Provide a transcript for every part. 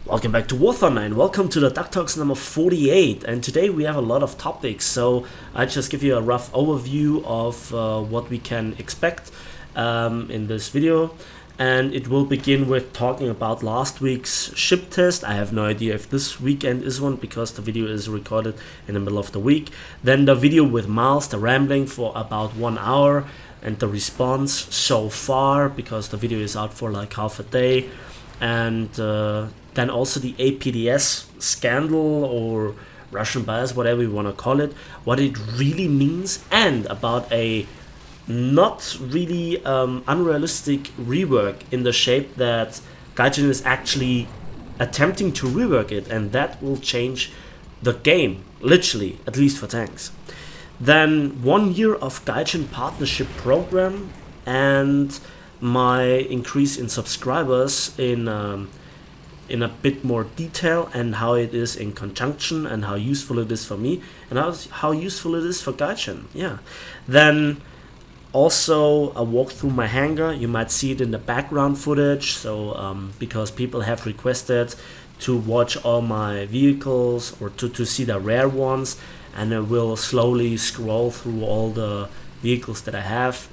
Welcome back to War Thunder and welcome to the Duck Talks number 48, and today we have a lot of topics, so I just give you a rough overview of what we can expect in this video, and it will begin with talking about last week's ship test. I have no idea if this weekend is one because the video is recorded in the middle of the week. Then the video with Miles, the rambling for about 1 hour, and the response so far because the video is out for like half a day, and then also the APDS scandal or Russian bias, whatever you want to call it, what it really means, and about a not really unrealistic rework in the shape that Gaijin is actually attempting to rework it, and that will change the game, literally, at least for tanks. Then 1 year of Gaijin partnership program and my increase in subscribers in a bit more detail, and how it is in conjunction, and how useful it is for me, and how useful it is for Gaijin. Yeah. Then also a walk through my hangar. You might see it in the background footage, so because people have requested to watch all my vehicles or to see the rare ones, and I will slowly scroll through all the vehicles that I have,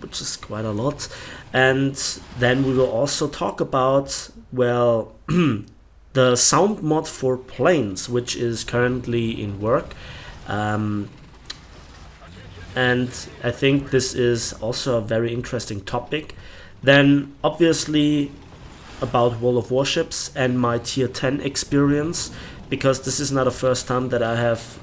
which is quite a lot. And then we will also talk about, well, the sound mod for planes, which is currently in work, and I think this is also a very interesting topic. Then obviously about World of Warships and my tier 10 experience, because this is not the first time that I have,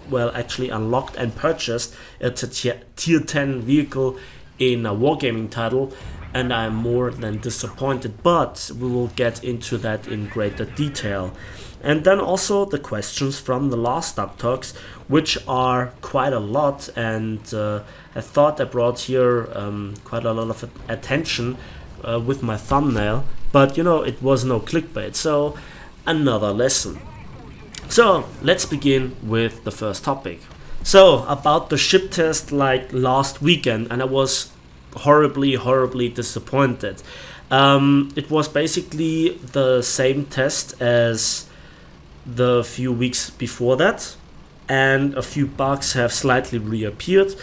well, actually unlocked and purchased a tier 10 vehicle in a wargaming title, and I'm more than disappointed, but we will get into that in greater detail. And then also the questions from the last Duck Talks, which are quite a lot, and I thought I brought here quite a lot of attention with my thumbnail, but you know, it was no clickbait, so another lesson. So let's begin with the first topic. So about the ship test like last weekend, and I was horribly disappointed. It was basically the same test as the few weeks before that, and a few bugs have slightly reappeared,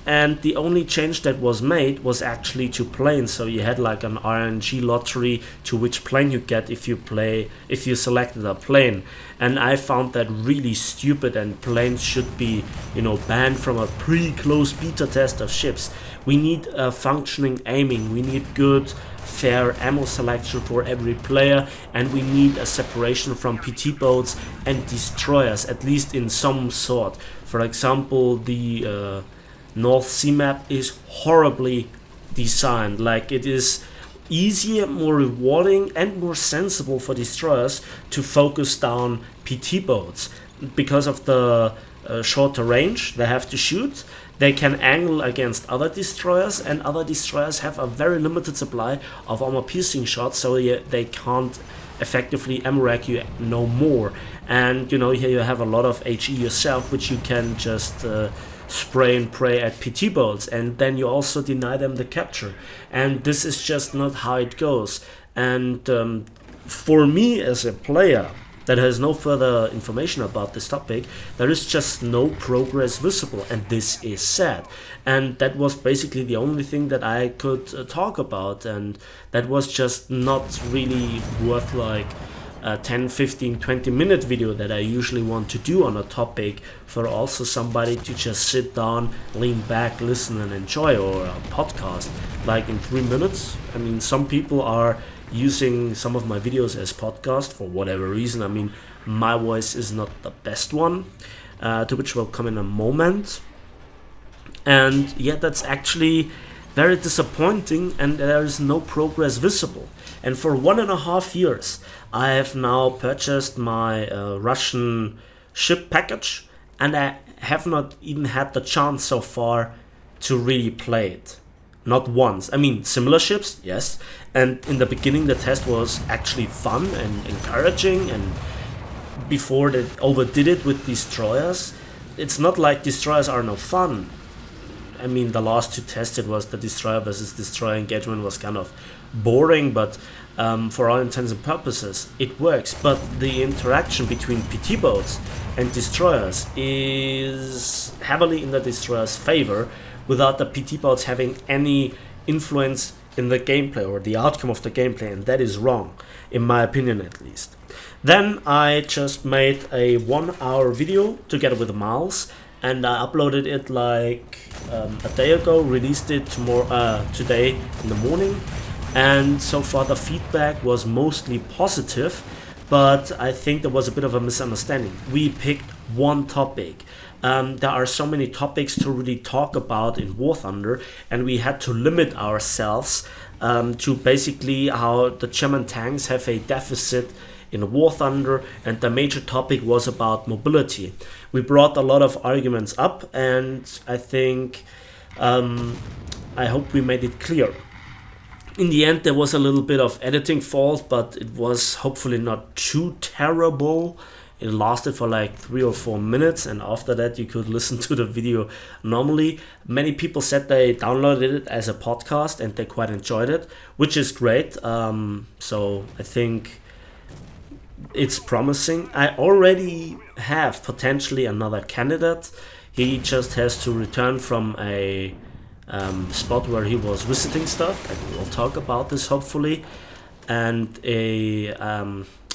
and the only change that was made was actually to planes. So you had like an RNG lottery to which plane you get if you selected a plane, and I found that really stupid, and planes should be, you know, banned from a pre-closed beta test of ships. We need functioning aiming, we need good fair ammo selection for every player, and we need a separation from PT boats and destroyers, at least in some sort. For example, the North Sea map is horribly designed. Like, it is easier, more rewarding and more sensible for destroyers to focus down PT boats because of the shorter range they have to shoot. They can angle against other destroyers, and other destroyers have a very limited supply of armor piercing shots, so they can't effectively ammo rack you no more. And you know, here you have a lot of HE yourself, which you can just spray and pray at PT boats, and then you also deny them the capture, and this is just not how it goes. And for me as a player that has no further information about this topic, there is just no progress visible, and this is sad. And that was basically the only thing that I could talk about, and that was just not really worth like a 10, 15, 20-minute video that I usually want to do on a topic for also somebody to just sit down, lean back, listen and enjoy, or a podcast like in 3 minutes. I mean, some people are using some of my videos as podcast for whatever reason. I mean, my voice is not the best one, to which we'll come in a moment. And yeah, that's actually very disappointing, and there is no progress visible. And for 1.5 years I have now purchased my Russian ship package, and I have not even had the chance so far to really play it. Not once. I mean, similar ships, yes, and in the beginning the test was actually fun and encouraging, and before they overdid it with destroyers. It's not like destroyers are no fun. I mean, the last two tests, it was the destroyer versus destroyer engagement was kind of boring, but for all intents and purposes, it works. But the interaction between PT boats and destroyers is heavily in the destroyer's favor, without the PT boats having any influence in the gameplay or the outcome of the gameplay, and that is wrong, in my opinion at least. Then I just made a 1-hour video together with Miles, and I uploaded it like a day ago, released it today in the morning, and so far the feedback was mostly positive, but I think there was a bit of a misunderstanding. We picked one topic. There are so many topics to really talk about in War Thunder, and we had to limit ourselves to basically how the German tanks have a deficit in War Thunder, and the major topic was about mobility. We brought a lot of arguments up, and I think I hope we made it clear. In the end, there was a little bit of editing fault, but it was hopefully not too terrible. It lasted for like 3 or 4 minutes, and after that you could listen to the video normally. Many people said they downloaded it as a podcast and they quite enjoyed it, which is great. So I think it's promising. I already have potentially another candidate. He just has to return from a spot where he was visiting stuff, and we'll talk about this hopefully. And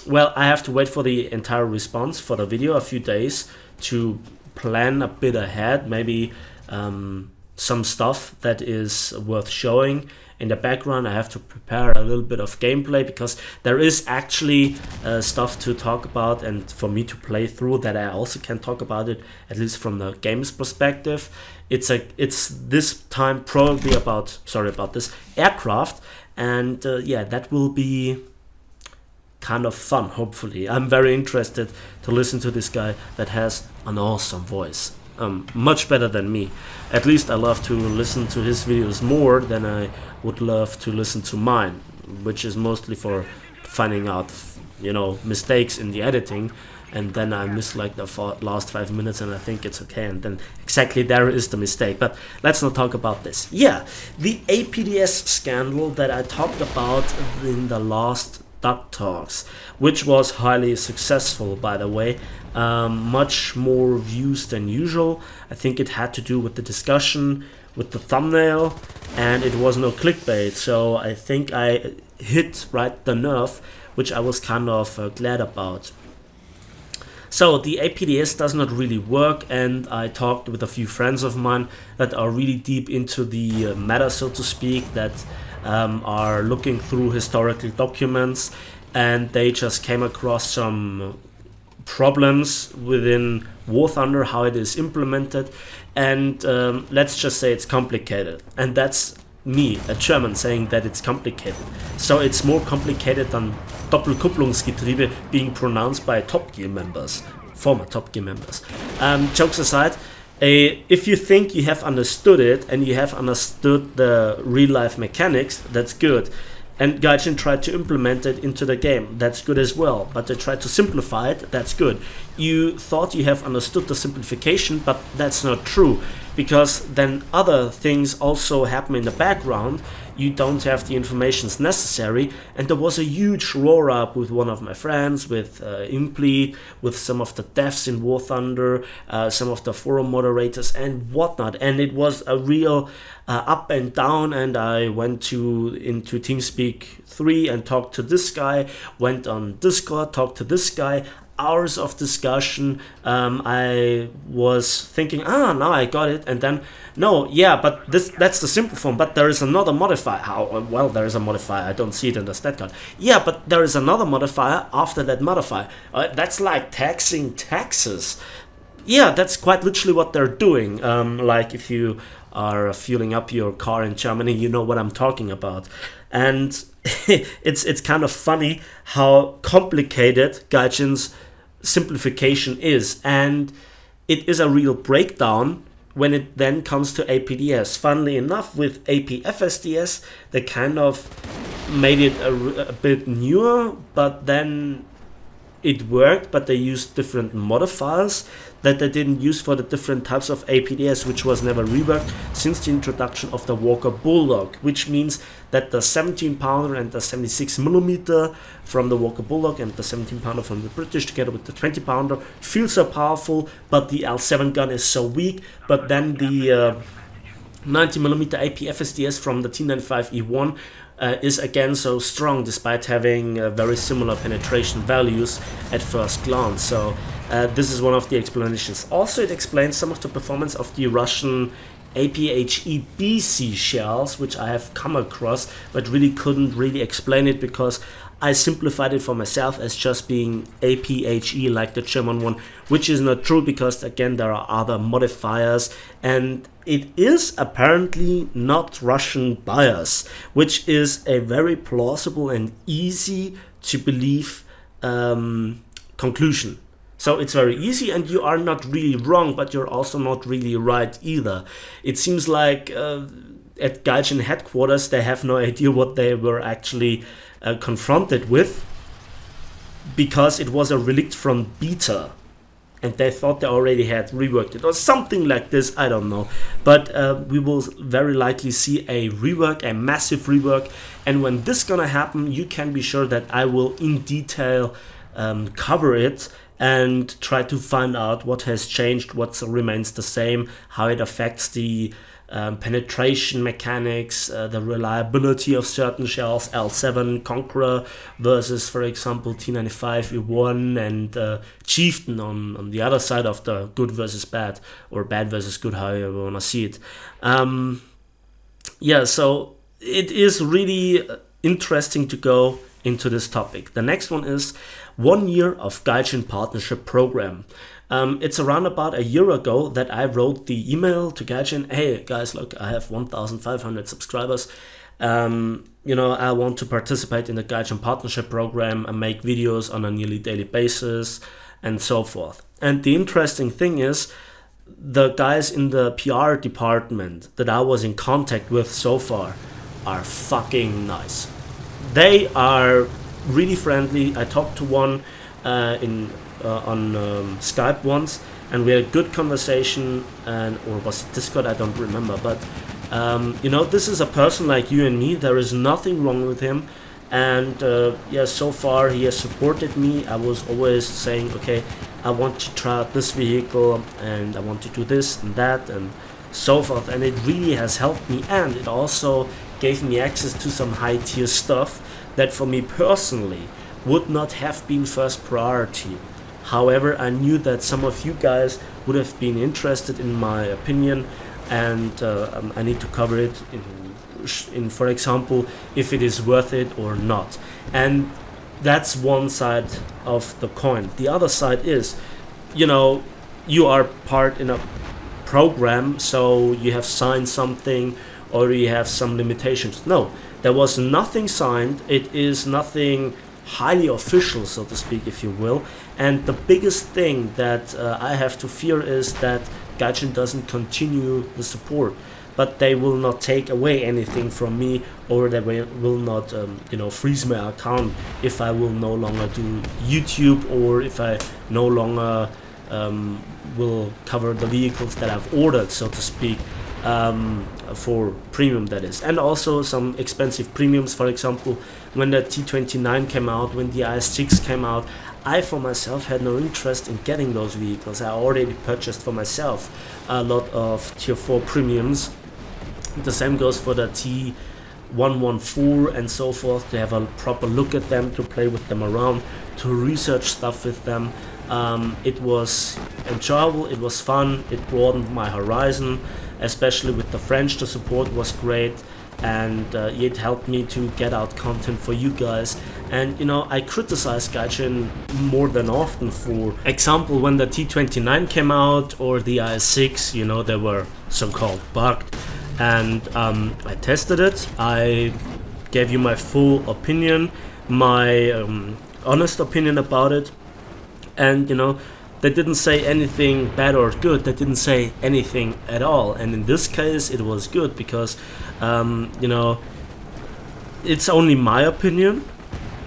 well, I have to wait for the entire response for the video, a few days, to plan a bit ahead, maybe some stuff that is worth showing. In the background, I have to prepare a little bit of gameplay, because there is actually stuff to talk about and for me to play through that I also can talk about it, at least from the game's perspective. It's this time probably about, sorry about this, aircraft, and yeah, that will be kind of fun, hopefully. I'm very interested to listen to this guy that has an awesome voice. Much better than me. At least I love to listen to his videos more than I would love to listen to mine, which is mostly for finding out, you know, mistakes in the editing, and then I miss like the last 5 minutes and I think it's okay, and then exactly there is the mistake. But let's not talk about this. Yeah, the APDS scandal that I talked about in the last Duck Talks, which was highly successful, by the way. Much more views than usual. I think it had to do with the discussion, with the thumbnail, and it was no clickbait, so I think I hit right the nerve, which I was kind of glad about. So the APDS does not really work, and I talked with a few friends of mine that are really deep into the matter, so to speak, that are looking through historical documents, and they just came across some problems within War Thunder, how it is implemented, and let's just say it's complicated. And that's me, a German, saying that it's complicated. So it's more complicated than Doppelkupplungsgetriebe being pronounced by Top Gear members, former Top Gear members. Jokes aside, if you think you have understood it and you have understood the real-life mechanics, that's good. And Gaijin tried to implement it into the game, that's good as well. But they tried to simplify it, that's good. You thought you have understood the simplification, but that's not true, because then other things also happen in the background. You don't have the informations necessary, and there was a huge roar up with one of my friends, with Impleed, with some of the devs in War Thunder, some of the forum moderators and whatnot, and it was a real up and down. And I went into TeamSpeak 3 and talked to this guy, went on Discord, talked to this guy. Hours of discussion. I was thinking, now I got it, and then no, yeah, but that's the simple form, but there is another modifier. How? Well, there is a modifier, I don't see it in the stat card. Yeah, but there is another modifier after that modifier. That's like taxing taxes. Yeah, that's quite literally what they're doing. Like if you are fueling up your car in Germany, you know what I'm talking about. And it's kind of funny how complicated Gaijin's simplification is, and it is a real breakdown when it then comes to APDS. Funnily enough, with APFSDS, they kind of made it a bit newer, but then it worked, but they used different modifiers that they didn't use for the different types of APDS, which was never reworked since the introduction of the Walker Bulldog, which means that the 17 pounder and the 76 millimeter from the Walker Bulldog and the 17 pounder from the British together with the 20 pounder feel so powerful, but the L7 gun is so weak. But then the 90mm AP FSDS from the T95E1 is again so strong, despite having very similar penetration values at first glance. So this is one of the explanations. Also, it explains some of the performance of the Russian APHE BC shells, which I have come across, but really couldn't really explain it because I simplified it for myself as just being APHE like the German one, which is not true because again there are other modifiers, and it is apparently not Russian bias, which is a very plausible and easy to believe conclusion. So it's very easy, and you are not really wrong, but you're also not really right either. It seems like at Gaijin headquarters they have no idea what they were actually confronted with, because it was a relic from beta and they thought they already had reworked it or something like this, I don't know. But we will very likely see a rework, a massive rework, and when this gonna happen, you can be sure that I will in detail cover it and try to find out what has changed, what remains the same, how it affects the penetration mechanics, the reliability of certain shells, L7 Conqueror versus, for example, T95E1 and Chieftain on the other side of the good versus bad, or bad versus good, however you want to see it. Yeah, so it is really interesting to go into this topic. The next one is 1 year of Gaijin partnership program. It's around about a year ago that I wrote the email to Gaijin. Hey guys, look, I have 1,500 subscribers. You know, I want to participate in the Gaijin partnership program and make videos on a nearly daily basis and so forth. And the interesting thing is, the guys in the PR department that I was in contact with so far are fucking nice. They are really friendly. I talked to one on Skype once, and we had a good conversation, or was it Discord, I don't remember, but you know, this is a person like you and me. There is nothing wrong with him, and yeah, so far he has supported me. I was always saying, okay, I want to try out this vehicle and I want to do this and that and so forth, and it really has helped me, and it also gave me access to some high tier stuff that for me personally would not have been first priority. However, I knew that some of you guys would have been interested in my opinion, and I need to cover it in, for example, if it is worth it or not. And that's one side of the coin. The other side is, you know, you are part in a program, so you have signed something or you have some limitations. No, there was nothing signed. It is nothing highly official, so to speak, if you will. And the biggest thing that I have to fear is that Gaijin doesn't continue the support, but they will not take away anything from me, or they will not you know, freeze my account if I will no longer do YouTube, or if I no longer will cover the vehicles that I've ordered, so to speak, for premium, that is. And also some expensive premiums. For example, when the T29 came out, when the IS-6 came out, I for myself had no interest in getting those vehicles. I already purchased for myself a lot of tier 4 premiums. The same goes for the T114 and so forth, to have a proper look at them, to play with them around, to research stuff with them. It was enjoyable, it was fun, it broadened my horizon, especially with the French. The support was great, and it helped me to get out content for you guys. And you know, I criticize Gaijin more than often. For example, when the T29 came out or the IS-6, you know, they were so-called bugged, and I tested it. I gave you my full opinion, my honest opinion about it, and you know, they didn't say anything bad or good. They didn't say anything at all. And in this case it was good, because you know, it's only my opinion,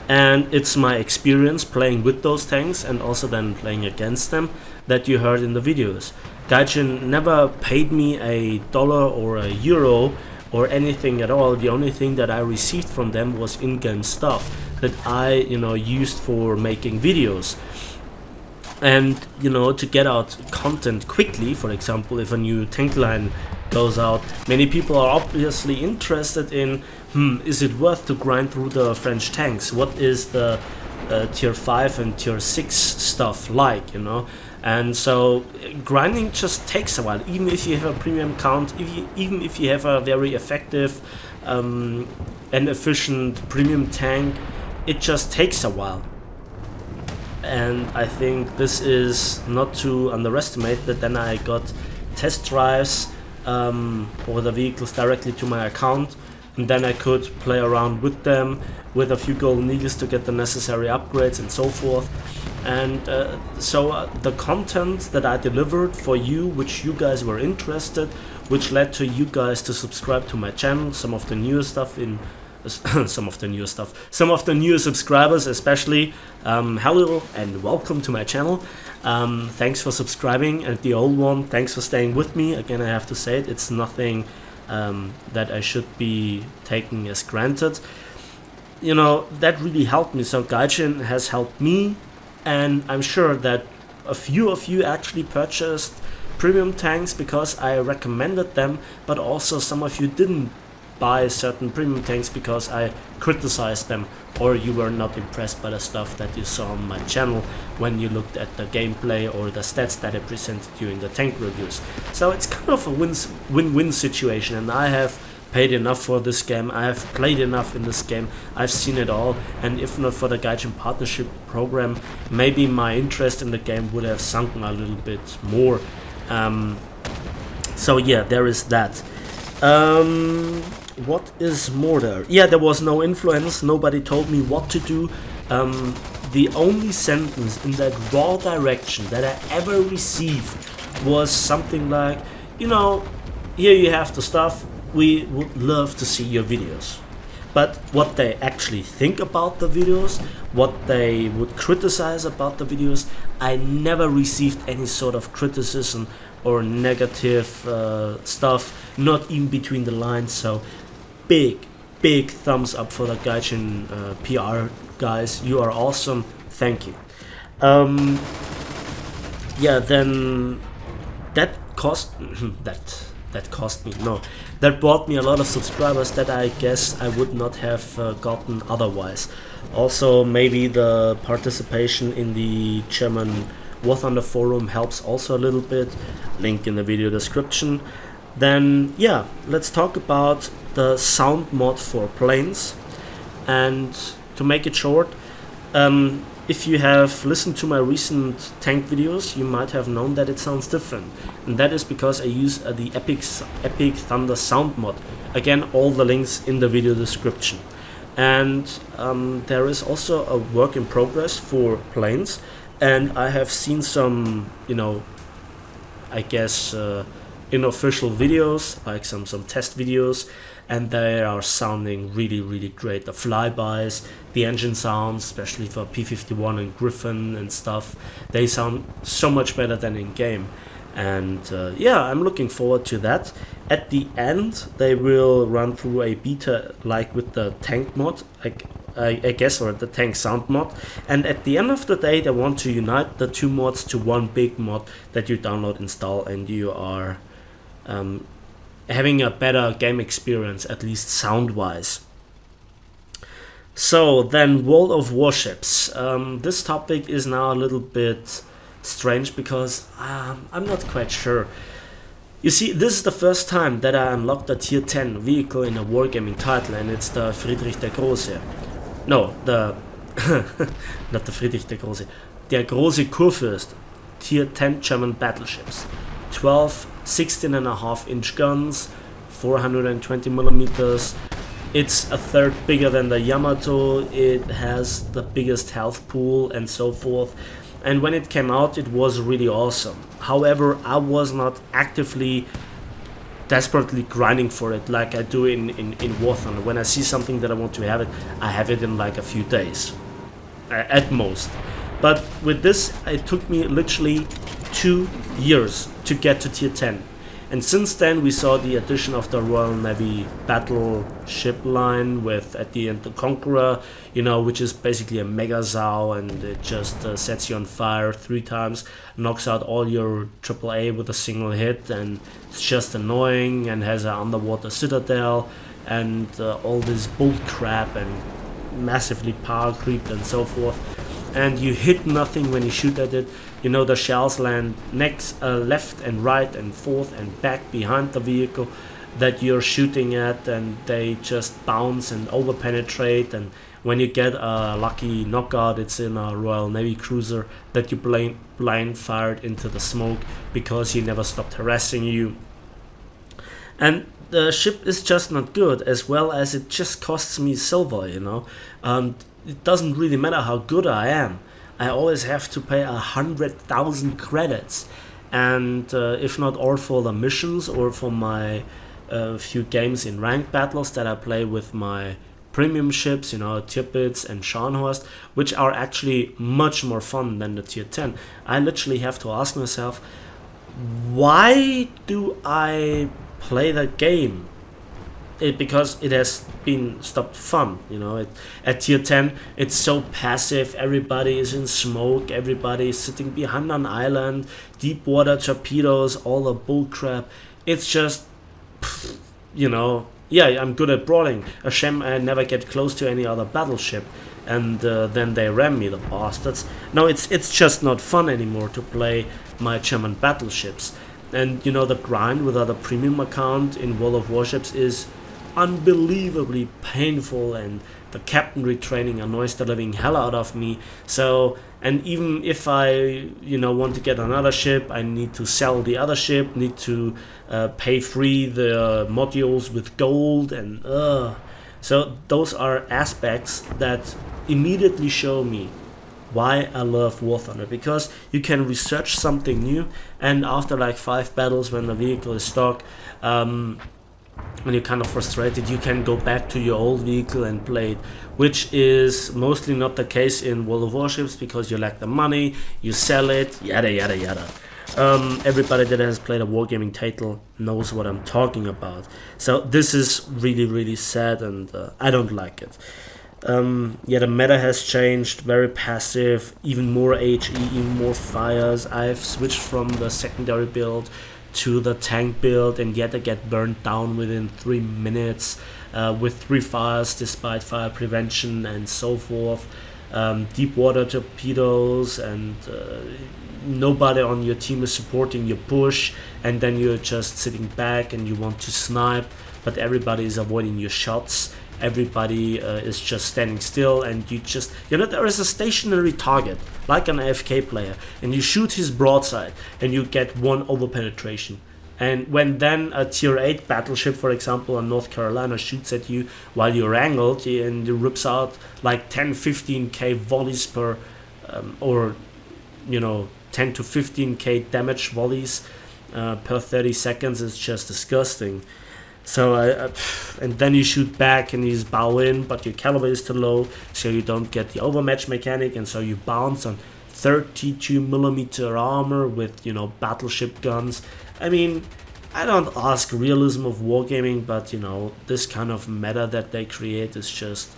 And it's my experience playing with those tanks and also then playing against them that you heard in the videos. Gaijin never paid me $1 or €1 or anything at all. The only thing that I received from them was in-game stuff that I, used for making videos. And, to get out content quickly, for example, if a new tank line goes out, many people are obviously interested in, is it worth to grind through the French tanks? What is the tier 5 and tier 6 stuff like, And so grinding just takes a while, even if you have a premium count, even if you have a very effective and efficient premium tank, it just takes a while. And I think this is not to underestimate that then I got test drives over the vehicles directly to my account, and then I could play around with them with a few golden eagles to get the necessary upgrades and so forth. And so the content that I delivered for you, which you guys were interested, which led to you guys to subscribe to my channel, some of the newer subscribers especially, hello and welcome to my channel. Thanks for subscribing, and the old one, thanks for staying with me. Again, I have to say it's nothing that I should be taking as granted. That really helped me. So Gaijin has helped me, and I'm sure that a few of you actually purchased premium tanks because I recommended them, but also some of you didn't buy certain premium tanks because I criticized them, or you were not impressed by the stuff that you saw on my channel when you looked at the gameplay or the stats that I presented you in the tank reviews. So it's kind of a win-win situation, and I have paid enough for this game, I have played enough in this game, I've seen it all, and if not for the Gaijin partnership program, maybe my interest in the game would have sunken a little bit more. So yeah, there is that. What is more there? Yeah, there was no influence, nobody told me what to do. The only sentence in that raw direction that I ever received was something like, here you have the stuff, we would love to see your videos. But what they actually think about the videos, what they would criticize about the videos, I never received any sort of criticism or negative stuff, not even between the lines. So big thumbs up for the Gaijin PR guys, you are awesome, thank you. Yeah, then that that brought me a lot of subscribers that I guess I would not have gotten otherwise. Also, maybe the participation in the German War Thunder forum helps also a little bit, link in the video description. Then yeah, let's talk about the sound mod for planes. And to make it short, if you have listened to my recent tank videos, you might have known that it sounds different, and that is because I use the Epic Thunder sound mod. Again, all the links in the video description. And there is also a work in progress for planes, and I have seen some, I guess unofficial videos, like some test videos, and they are sounding really great. The flybys, the engine sounds, especially for P-51 and Griffin and stuff, they sound so much better than in game. And yeah, I'm looking forward to that. At the end, they will run through a beta like with the tank mod, I guess, or the tank sound mod. And at the end of the day, they want to unite the two mods to one big mod that you download, install, and you are having a better game experience, at least sound wise. So then, World of Warships. This topic is now a little bit strange because I'm not quite sure. You see, this is the first time that I unlocked a tier 10 vehicle in a wargaming title, and it's the Friedrich der Große. No, the not the Friedrich der Große, der große Kurfürst, tier 10 German battleships. 12 16.5-inch guns, 420 millimeters. It's a third bigger than the Yamato, it has the biggest health pool and so forth. And when it came out, it was really awesome. However, I was not actively desperately grinding for it like I do in War Thunder. When I see something that I want to have it, I have it in like a few days at most. But with this, it took me literally 2 years to get to tier 10. And since then we saw the addition of the Royal Navy battleship line with at the end the Conqueror, you know, which is basically a mega Zao, and it just sets you on fire 3 times, knocks out all your AAA with a single hit, and it's just annoying, and has an underwater citadel and all this bull crap and massively power creeped and so forth. And you hit nothing when you shoot at it. You know, the shells land next, left and right and forth and back behind the vehicle that you're shooting at, and they just bounce and over penetrate. And when you get a lucky knockout, it's in a Royal Navy cruiser that you blind fired into the smoke because he never stopped harassing you. And the ship is just not good, as well as it just costs me silver, you know. It doesn't really matter how good I am. I always have to pay 100,000 credits, and if not all for the missions or for my few games in ranked battles that I play with my premium ships, you know, Tirpitz and Scharnhorst, which are actually much more fun than the tier 10. I literally have to ask myself, why do I play the game? Because it has been stopped fun, you know. At tier 10 it's so passive, everybody is in smoke, everybody is sitting behind an island, deep water torpedoes, all the bullcrap. It's just, you know, yeah, I'm good at brawling. A shame I never get close to any other battleship, and then they ram me, the bastards. No, it's just not fun anymore to play my German battleships. And you know, the grind without a premium account in World of Warships is unbelievably painful, and the captain retraining annoys the living hell out of me. So, and even if I, you know, want to get another ship, I need to sell the other ship, need to pay free the modules with gold, and so those are aspects that immediately show me why I love War Thunder, because you can research something new, and after like 5 battles when the vehicle is stock, when you're kind of frustrated, you can go back to your old vehicle and play it, which is mostly not the case in World of Warships, because you lack the money, you sell it, yada yada yada. Everybody that has played a wargaming title knows what I'm talking about. So this is really, really sad, and I don't like it. Yeah, the meta has changed, very passive, even more HE, even more fires. I've switched from the secondary build to the tank build, and yet I get burned down within 3 minutes with 3 fires despite fire prevention and so forth. Deep water torpedoes, and nobody on your team is supporting your push, and then you're just sitting back and you want to snipe, but everybody is avoiding your shots. Everybody is just standing still, and you just, you know, there is a stationary target like an AFK player, and you shoot his broadside and you get 1 over penetration. And when then a tier 8 battleship, for example in North Carolina, shoots at you while you're angled, and it rips out like 10-15k volleys per or, you know, 10 to 15k damage volleys per 30 seconds, is just disgusting. So and then you shoot back and he's bow in, but your caliber is too low, so you don't get the overmatch mechanic, and so you bounce on 32mm armor with, you know, battleship guns. I mean, I don't ask realism of wargaming, but you know, this kind of meta that they create is just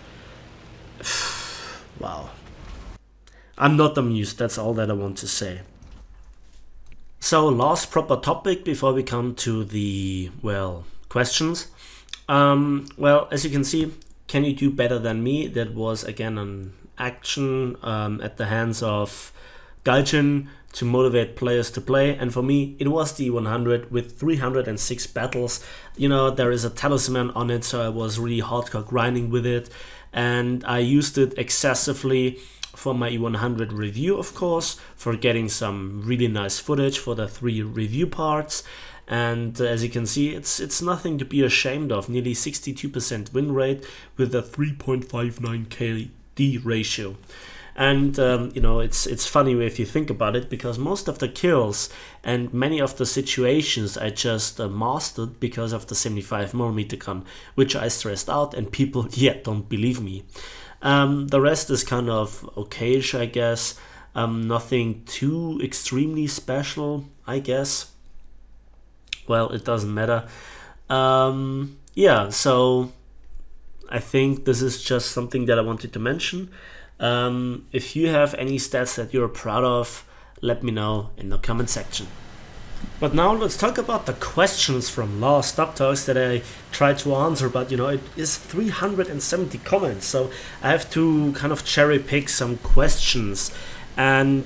wow. I'm not amused, that's all that I want to say. So last proper topic before we come to the, well, questions. Well, as you can see, can you do better than me? That was again an action at the hands of Gaijin to motivate players to play, and for me it was the 100 with 306 battles. You know, there is a talisman on it, so I was really hardcore grinding with it, and I used it excessively for my E100 review, of course, for getting some really nice footage for the 3 review parts. And as you can see, it's nothing to be ashamed of. Nearly 62% win rate with a 3.59 KD ratio. And you know, it's funny if you think about it, because most of the kills and many of the situations I just mastered because of the 75mm gun, which I stressed out, and people yet don't believe me. The rest is kind of okayish, I guess. Nothing too extremely special, I guess. Well, it doesn't matter. Yeah, so I think this is just something that I wanted to mention. If you have any stats that you're proud of, let me know in the comment section. But now let's talk about the questions from last Stock Talks that I tried to answer, but you know, it is 370 comments, so I have to kind of cherry pick some questions. And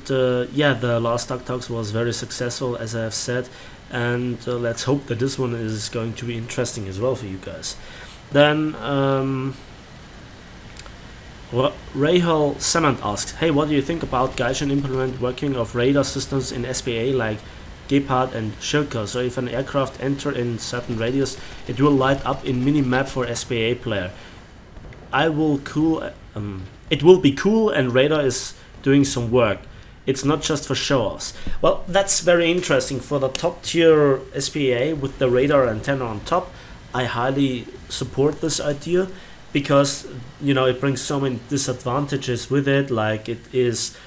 yeah, the last Stock Talks was very successful, as I have said, and let's hope that this one is going to be interesting as well for you guys. Then Rahel Cement asks, hey, what do you think about Gaijin implement working of radar systems in SPA like Gepard and Shilka? So if an aircraft enter in certain radius, it will light up in mini-map for SPA player. It will be cool, and radar is doing some work. It's not just for show-offs. Well, that's very interesting. For the top tier SPA with the radar antenna on top, I highly support this idea, because you know, it brings so many disadvantages with it, like it is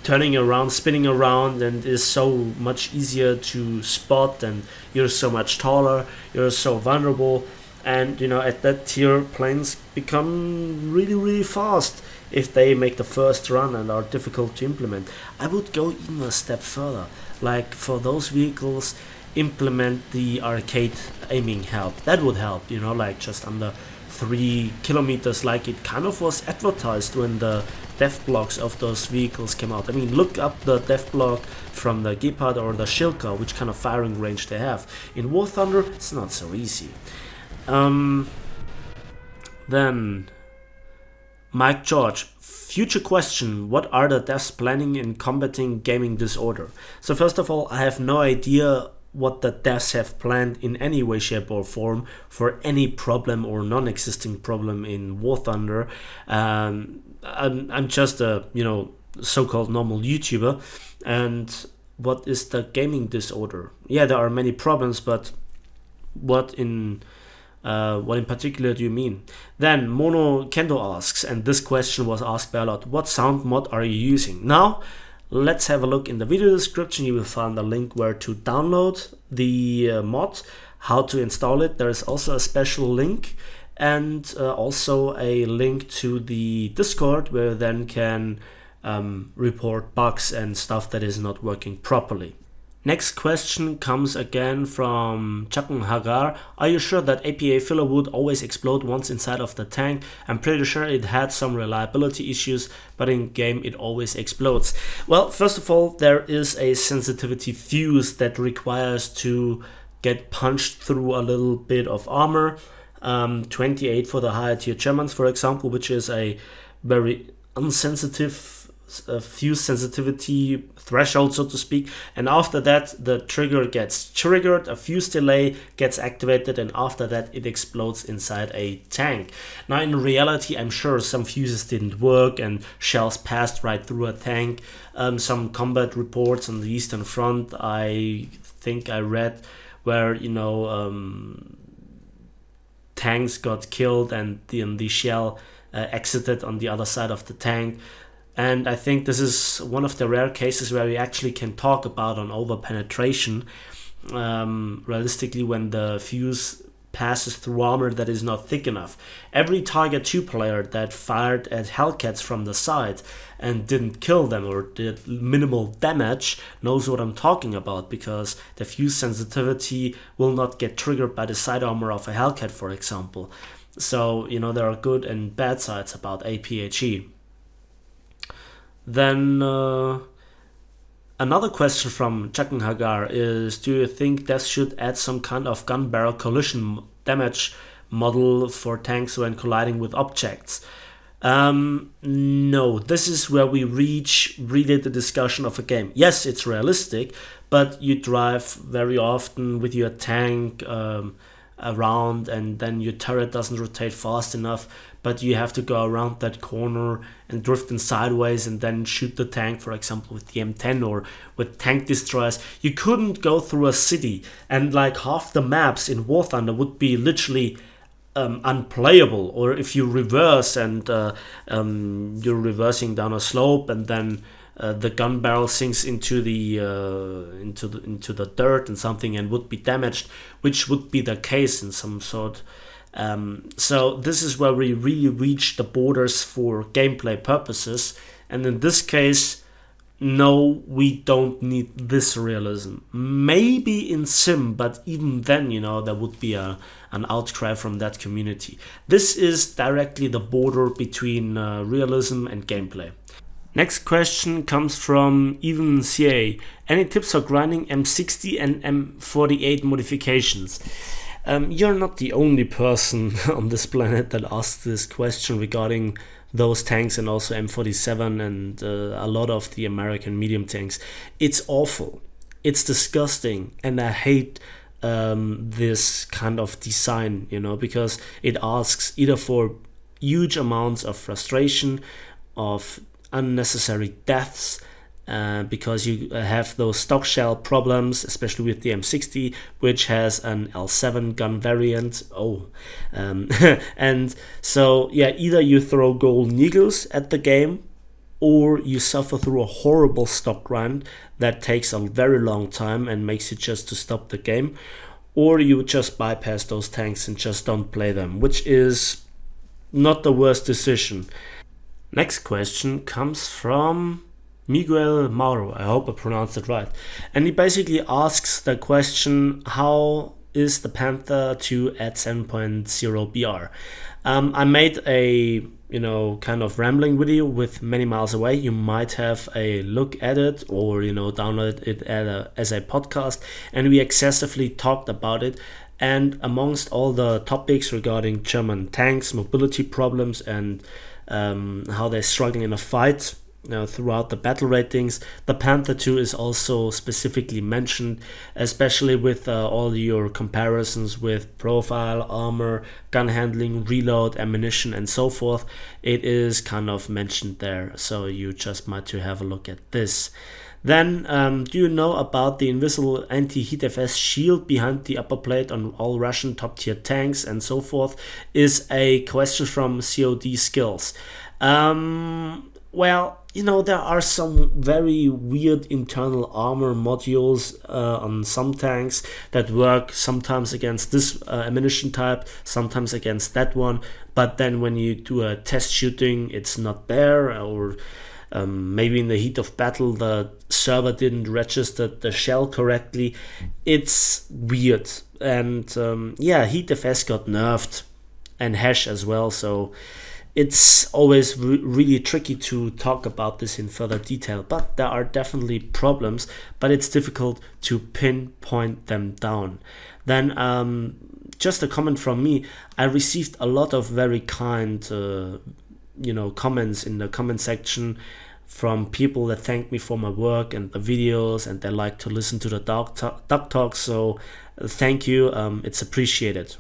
turning around, spinning around, and is so much easier to spot, and you're so much taller, you're so vulnerable, and you know, at that tier planes become really fast if they make the first run and are difficult to implement. I would go even a step further, like for those vehicles, implement the arcade aiming help. That would help, you know, like just under 3 kilometers, like it kind of was advertised when the dev blocks of those vehicles came out. I mean, look up the dev block from the Gepard or the Shilka, which kind of firing range they have. In War Thunder, it's not so easy. Then Mike George, future question, what are the devs planning in combating gaming disorder? So first of all, I have no idea what the devs have planned in any way, shape or form for any problem or non-existing problem in War Thunder. I'm just a, you know, so-called normal YouTuber, and what is the gaming disorder? Yeah, there are many problems, but what in particular do you mean? Then Mono Kendo asks, and this question was asked by a lot, what sound mod are you using? Now let's have a look in the video description. You will find a link where to download the mod, how to install it. There is also a special link, and also a link to the Discord where you then can report bugs and stuff that is not working properly. Next question comes again from Hangar. Are you sure that APA filler would always explode once inside of the tank? I'm pretty sure it had some reliability issues, but in game it always explodes. Well, first of all, there is a sensitivity fuse that requires to get punched through a little bit of armor. 28 for the higher tier Germans, for example, which is a very unsensitive fuse sensitivity threshold, so to speak, and after that the trigger gets triggered, a fuse delay gets activated, and after that it explodes inside a tank. Now in reality, I'm sure some fuses didn't work and shells passed right through a tank. Some combat reports on the Eastern Front, I think I read, where, you know, tanks got killed and the shell exited on the other side of the tank. And I think this is one of the rare cases where we actually can talk about an over-penetration, realistically, when the fuse passes through armor that is not thick enough. Every Target 2 player that fired at Hellcats from the side and didn't kill them or did minimal damage knows what I'm talking about, because the fuse sensitivity will not get triggered by the side armor of a Hellcat, for example. So, you know, there are good and bad sides about APHE. Then another question from Hagar is, do you think that should add some kind of gun barrel collision damage model for tanks when colliding with objects? No, this is where we reach really the discussion of a game. Yes, it's realistic, but you drive very often with your tank around, and then your turret doesn't rotate fast enough, but you have to go around that corner and drift in sideways and then shoot the tank, for example with the M10 or with tank destroyers. You couldn't go through a city, and like half the maps in War Thunder would be literally unplayable. Or if you reverse and you're reversing down a slope, and then the gun barrel sinks into the dirt and something and would be damaged, which would be the case in some sort. So this is where we really reach the borders for gameplay purposes, and in this case, no, we don't need this realism. Maybe in Sim, but even then, you know, there would be an outcry from that community. This is directly the border between realism and gameplay. Next question comes from Even CA. Any tips for grinding M60 and M48 modifications? You're not the only person on this planet that asked this question regarding those tanks, and also M47 and a lot of the American medium tanks. It's awful, it's disgusting, and I hate this kind of design, you know, because it asks either for huge amounts of frustration, of unnecessary deaths, because you have those stock shell problems, especially with the M60, which has an L7 gun variant. And so yeah, either you throw gold needles at the game, or you suffer through a horrible stock grind that takes a very long time and makes you just to stop the game, or you just bypass those tanks and just don't play them, which is not the worst decision. Next question comes from Miguel Mauro, I hope I pronounced it right, and he basically asks the question, how is the Panther 2 at 7.0 BR? I made a kind of rambling video with Many Miles Away. You might have a look at it, or download it as a podcast, and we excessively talked about it. And amongst all the topics regarding German tanks, mobility problems, and how they're struggling in a fight throughout the battle ratings, the Panther 2 is also specifically mentioned, especially with all your comparisons with profile, armor, gun handling, reload, ammunition, and so forth. It is kind of mentioned there, so you just might to have a look at this. Then, do you know about the invisible anti-heat FS shield behind the upper plate on all Russian top tier tanks and so forth? Is a question from COD Skills. Well, there are some very weird internal armor modules on some tanks that work sometimes against this ammunition type, sometimes against that one, but then when you do a test shooting, it's not there, or maybe in the heat of battle the server didn't register the shell correctly. It's weird. And yeah, Heat FS got nerfed, and Hash as well, so it's always really tricky to talk about this in further detail, but there are definitely problems, but it's difficult to pinpoint them down. Then just a comment from me, I received a lot of very kind comments in the comment section from people that thank me for my work and the videos, and they like to listen to the Duck Talk, so thank you, it's appreciated.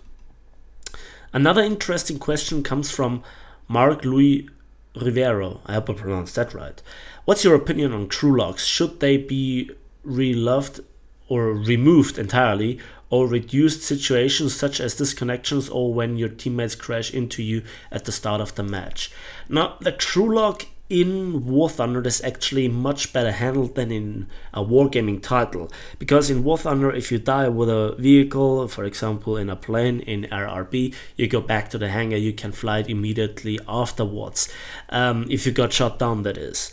Another interesting question comes from Mark Louis Rivero, I hope I pronounced that right. What's your opinion on crew logs? Should they be reloved or removed entirely, or reduced situations such as disconnections or when your teammates crash into you at the start of the match? Now, the crew log in War Thunder is actually much better handled than in a wargaming title, because in War Thunder, if you die with a vehicle, for example in a plane in RRB, you go back to the hangar, you can fly it immediately afterwards, if you got shot down, that is.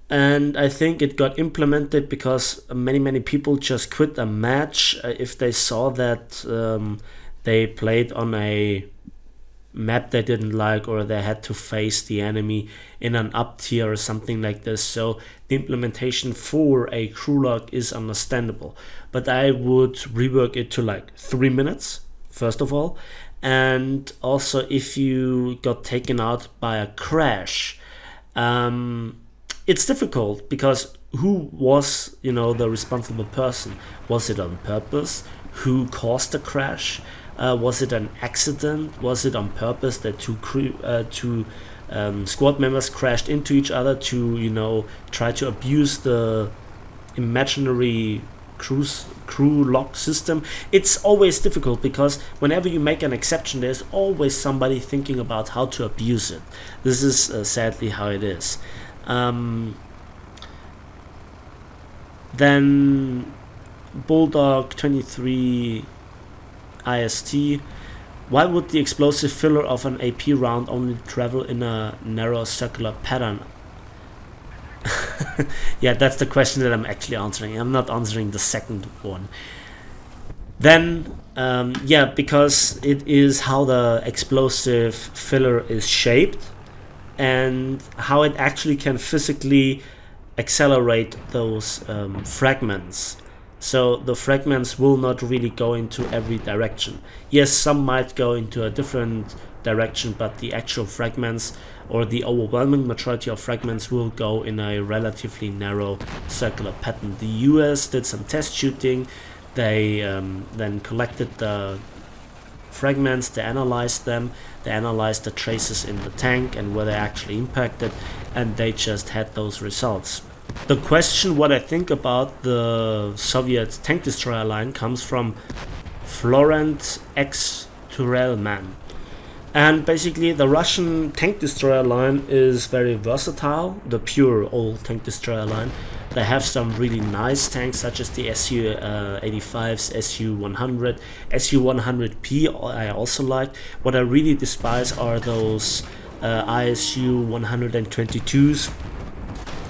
And I think it got implemented because many people just quit a match if they saw that they played on a map they didn't like, or they had to face the enemy in an up tier or something like this. So the implementation for a crew log is understandable, but I would rework it to like 3 minutes first of all. And also, if you got taken out by a crash, it's difficult, because who was the responsible person? Was it on purpose? Who caused the crash? Was it an accident? Was it on purpose that two squad members crashed into each other to, you know, try to abuse the imaginary crew lock system? It's always difficult, because whenever you make an exception, there's always somebody thinking about how to abuse it. This is sadly how it is. Then Bulldog 23 IST. Why would the explosive filler of an AP round only travel in a narrow circular pattern? Yeah, that's the question that I'm actually answering. I'm not answering the second one. Then, yeah, because it is how the explosive filler is shaped and how it actually can physically accelerate those fragments. So the fragments will not really go into every direction. Yes, some might go into a different direction, but the actual fragments, or the overwhelming majority of fragments, will go in a relatively narrow circular pattern. The US did some test shooting. They then collected the fragments, they analyzed them, they analyzed the traces in the tank and where they actually impacted, and they just had those results. The question what I think about the Soviet tank destroyer line comes from Florent X Turelman. And basically the Russian tank destroyer line is very versatile, the pure old tank destroyer line. They have some really nice tanks such as the Su-85s, Su-100, Su-100P I also like. What I really despise are those ISU-122s.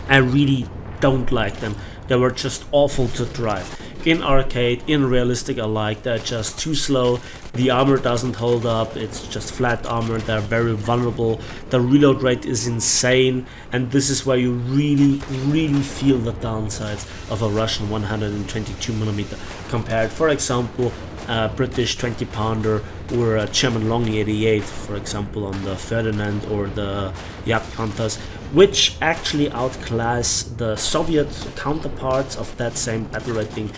I really don't like them. They were just awful to drive. In arcade, in realistic alike, they're just too slow. The armor doesn't hold up, it's just flat armor, they're very vulnerable. The reload rate is insane, and this is where you really feel the downsides of a Russian 122mm compared, for example, a British 20-pounder or a German Long 88, for example, on the Ferdinand or the Jagdpanthers, which actually outclass the Soviet counterparts of that same battle rating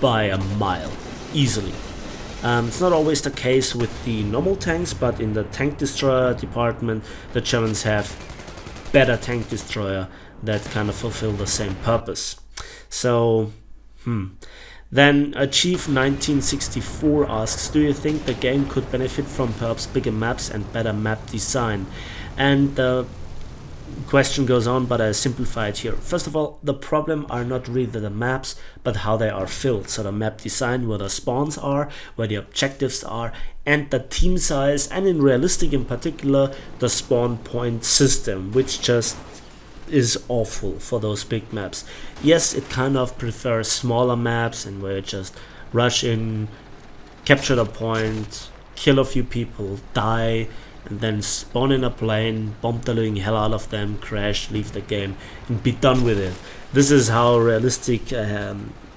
by a mile, easily. It's not always the case with the normal tanks, but in the tank destroyer department, the Germans have better tank destroyer that kind of fulfill the same purpose. So, Then Chief 1964 asks, do you think the game could benefit from perhaps bigger maps and better map design? And the question goes on, but I simplify it here. First of all, the problem are not really the maps, but how they are filled. So the map design, where the spawns are, where the objectives are, and the team size, and in realistic in particular, the spawn point system, which just is awful for those big maps. Yes, it kind of prefers smaller maps and where you just rush in, capture the point, kill a few people, die, and then spawn in a plane, bomb the living hell out of them, crash, leave the game, and be done with it. This is how realistic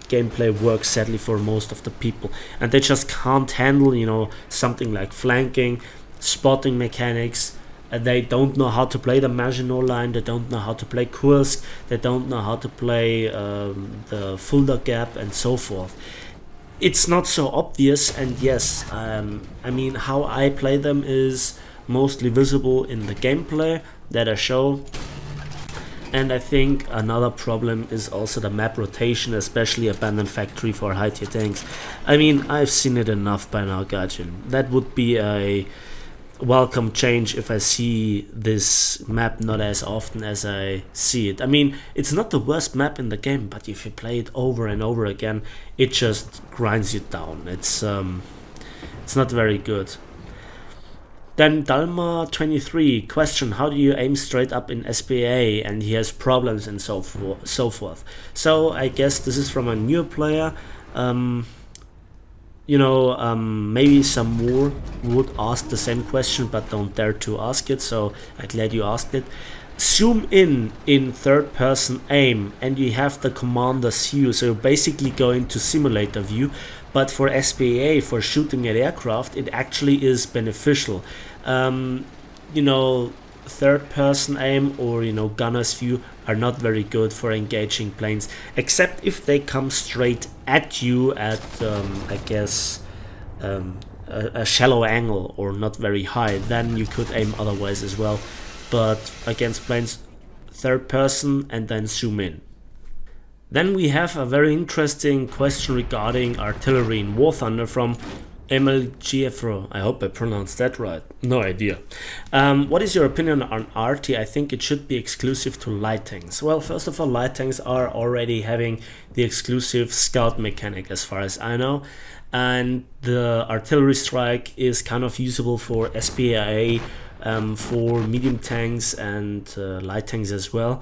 gameplay works, sadly, for most of the people. And they just can't handle, you know, something like flanking, spotting mechanics. They don't know how to play the Maginot Line, they don't know how to play Kursk, they don't know how to play the Fulda Gap, and so forth. It's not so obvious, and yes, I mean, how I play them is mostly visible in the gameplay that I show. And I think another problem is also the map rotation, especially Abandoned Factory for high tier tanks. I mean, I've seen it enough by now, Gaijin. That would be a welcome change if I see this map not as often as I see it. I mean, it's not the worst map in the game, but if you play it over and over again, it just grinds you down. It's not very good. Then Dalma23 question, how do you aim straight up in SPA? And he has problems and so forth. So I guess this is from a new player. You know, maybe some more would ask the same question but don't dare to ask it, so I'm glad you asked it. Zoom in third person aim and you have the commander's view, so you're basically going to simulator view, but for SPA, for shooting at aircraft, it actually is beneficial. You know, third person aim or, you know, gunner's view are not very good for engaging planes, except if they come straight at you at I guess a shallow angle or not very high, then you could aim otherwise as well. But against planes third person and then zoom in. Then we have a very interesting question regarding artillery in War Thunder from MLGFRO. I hope I pronounced that right. No idea. What is your opinion on RT? I think it should be exclusive to light tanks. Well, first of all, light tanks are already having the exclusive scout mechanic as far as I know. And the artillery strike is kind of usable for SPAA, for medium tanks and light tanks as well.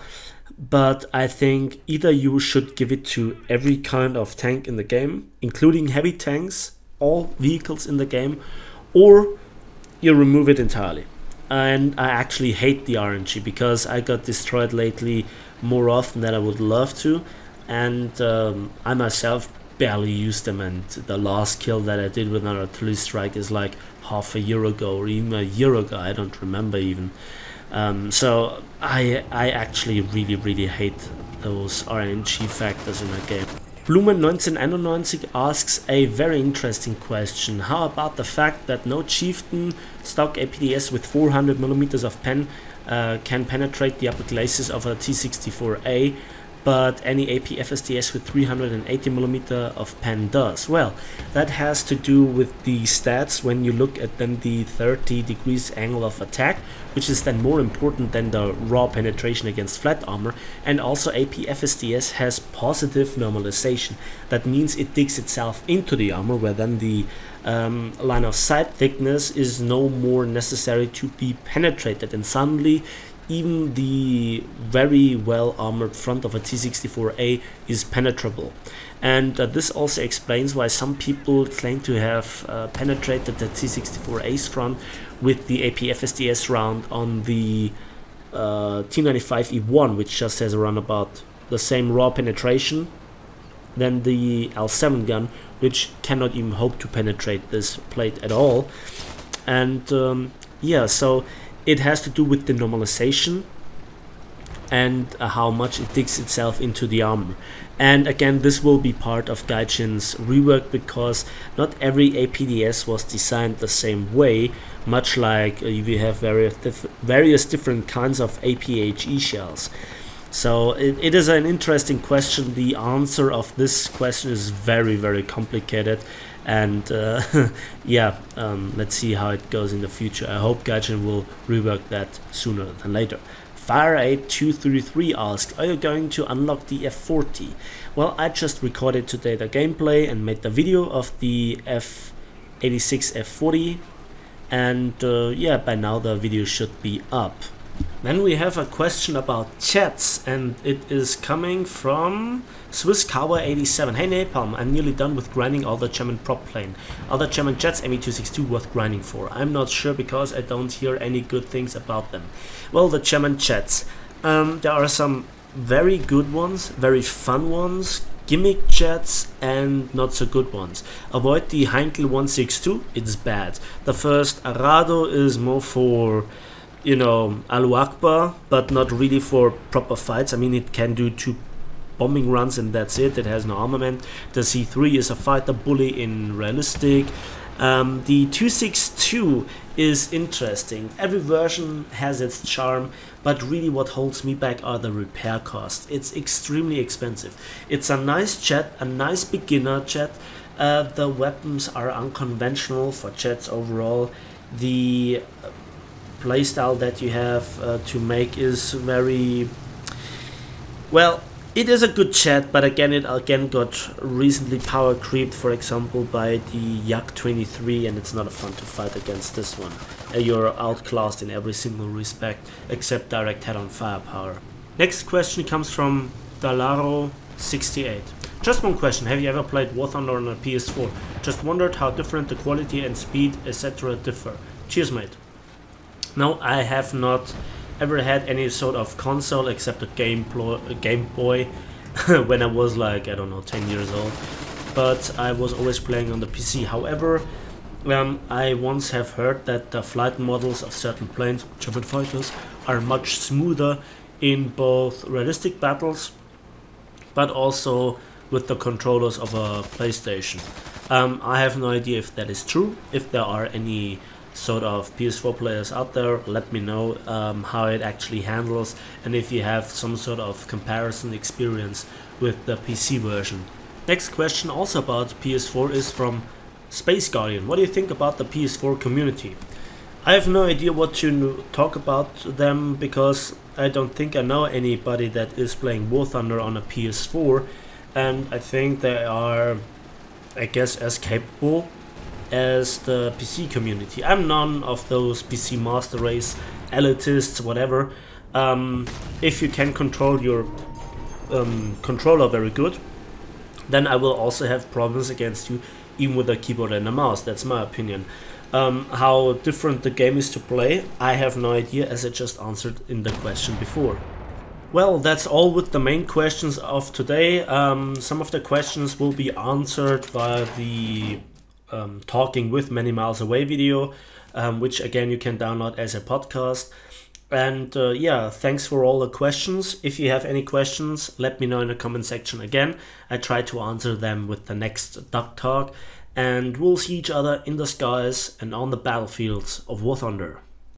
But I think either you should give it to every kind of tank in the game, including heavy tanks, all vehicles in the game, or you remove it entirely. And I actually hate the RNG because I got destroyed lately more often than I would love to, and I myself barely use them, and the last kill that I did with an artillery strike is like half a year ago or even a year ago, I don't remember even. So I actually really hate those RNG factors in the game. Blumen1991 asks a very interesting question. How about the fact that no chieftain stock APDS with 400mm of pen can penetrate the upper glacis of a T-64A, but any AP FSDS with 380mm of pen does? Well, that has to do with the stats when you look at then the 30 degrees angle of attack, which is then more important than the raw penetration against flat armor. And also AP FSDS has positive normalization. That means it digs itself into the armor, where then the line of sight thickness is no more necessary to be penetrated, and suddenly even the very well armored front of a T-64A is penetrable. And this also explains why some people claim to have penetrated the T-64A's front with the AP FSDS round on the T95E1, which just has around about the same raw penetration than the L7 gun, which cannot even hope to penetrate this plate at all. And yeah, so it has to do with the normalization and how much it digs itself into the armor. And again, this will be part of Gaijin's rework, because not every APDS was designed the same way, much like we have various different kinds of APHE shells. So it is an interesting question. The answer of this question is very complicated, and yeah, let's see how it goes in the future. I hope Gaijin will rework that sooner than later. Fire8233 asks, are you going to unlock the F40? Well, I just recorded today the gameplay and made the video of the F86 F40, and yeah, by now the video should be up. Then we have a question about chats, and it is coming from Swiss Cowboy 87. Hey Napalm, I'm nearly done with grinding all the German prop plane. Are the German jets ME262 worth grinding for? I'm not sure, because I don't hear any good things about them. Well, the German jets, there are some very good ones, very fun ones, gimmick jets, and not so good ones. Avoid the Heinkel 162, it's bad. The first Arado is more for, you know, Alu Akbar, but not really for proper fights. I mean, it can do 2 bombing runs and that's it. It has no armament. The C3 is a fighter bully in realistic. The 262 is interesting. Every version has its charm, but really what holds me back are the repair costs. It's extremely expensive. It's a nice jet, a nice beginner jet. The weapons are unconventional for jets overall. The playstyle that you have to make is very well. It is a good jet, but again, it got recently power creeped, for example, by the Yak 23, and it's not fun to fight against this one. You're outclassed in every single respect except direct head-on firepower. Next question comes from Dalaro68. Just one question: have you ever played War Thunder on a PS4? Just wondered how different the quality and speed, etc. differ. Cheers, mate. No, I have not ever had any sort of console except a Game Boy when I was like, I don't know, 10 years old. But I was always playing on the PC. However, I once have heard that the flight models of certain planes, German fighters, are much smoother in both realistic battles, but also with the controllers of a PlayStation. I have no idea if that is true. If there are any sort of PS4 players out there, let me know how it actually handles, and if you have some sort of comparison experience with the PC version. Next question, also about PS4, is from Space Guardian. What do you think about the PS4 community? I have no idea what to talk about them, because I don't think I know anybody that is playing War Thunder on a PS4, and I think they are, I guess, as capable as the PC community. I'm none of those PC master race elitists, whatever. If you can control your controller very good, then I will also have problems against you, even with a keyboard and a mouse. That's my opinion. How different the game is to play, I have no idea, as I just answered in the question before. Well, that's all with the main questions of today. Some of the questions will be answered via the Talking with Many Miles Away video, which again you can download as a podcast. And yeah, thanks for all the questions. If you have any questions, let me know in the comment section again. I try to answer them with the next Duck Talk. And we'll see each other in the skies and on the battlefields of War Thunder.